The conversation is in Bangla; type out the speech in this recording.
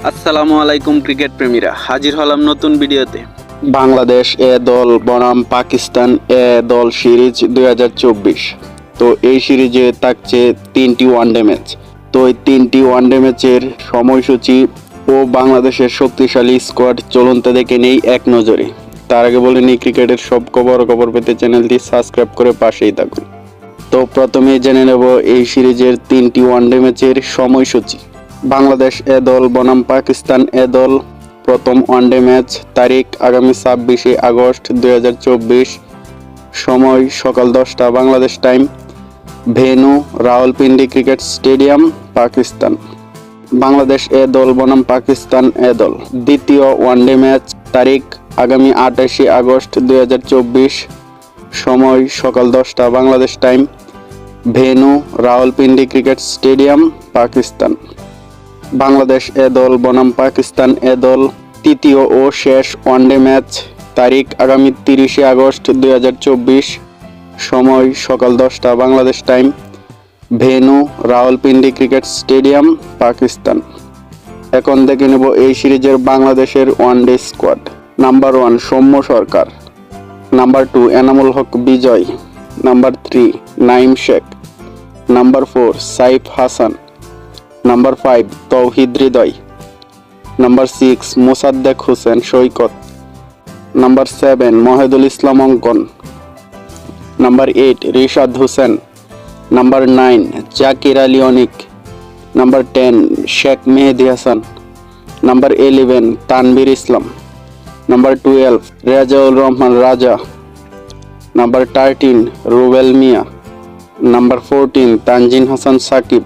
আসসালামু আলাইকুম ক্রিকেট প্রেমীরা, হাজির হলাম নতুন ভিডিওতে। বাংলাদেশ এ দল বনাম পাকিস্তান এ দল সিরিজ 2024। তো এই সিরিজে থাকছে 3টি ওয়ানডে ম্যাচ। তো এই 3টি ওয়ানডে ম্যাচের সময়সূচি ও বাংলাদেশের শক্তিশালী স্কোয়াড চলন্ত দেখে নেই এক নজরে। তার আগে বলে নিই, ক্রিকেটের সব খবর পেতে চ্যানেলটি সাবস্ক্রাইব করে পাশেই থাকুন। তো প্রথমেই জেনে নেব এই সিরিজের 3টি ওয়ানডে ম্যাচের সময়সূচি। বাংলাদেশ এ দল বনাম পাকিস্তান এ দল প্রথম ওয়ানডে ম্যাচ তারিখ আগামী 26শে আগস্ট 2024, সময় সকাল 10টা Bangladesh time, venue Rawalpindi cricket stadium, Pakistan. Bangladesh A দল বনাম পাকিস্তান এ দল দ্বিতীয় ওয়ানডে ম্যাচ তারিখ আগামী 28শে আগস্ট 2024, সময় সকাল 10টা Bangladesh time, venue Rawalpindi cricket stadium, Pakistan. Bangladesh A দল বনাম পাকিস্তান এ দল তৃতীয় ও শেষ ওয়ানডে ম্যাচ তারিখ আগামী 30শে আগস্ট 2024, সময় সকাল 10টা Bangladesh time, venue Rawalpindi cricket stadium, Pakistan. এখন দেখে নেব এই সিরিজের বাংলাদেশের one day squad. Number 1 Soumya Sarkar, number 2 Enamul Haque Bijoy, number 3 Naim Sheikh, number 4 Saif Hasan, number 5 Towhid Hridoy, number 6 Mosaddek Hossain Saikat, number 7 Mahidul Islam Ankon, number 8 Rishad Hossain, number 9 Zakir Ali Anik, number 10 Sheikh Mahedi Hasan, number 11 Tanvir Islam, number 12 Rezaul Rahman রাজা, নাম্বার 13 রুবেল মিয়া, নাম্বার 14 তানজিন হাসান সাকিব,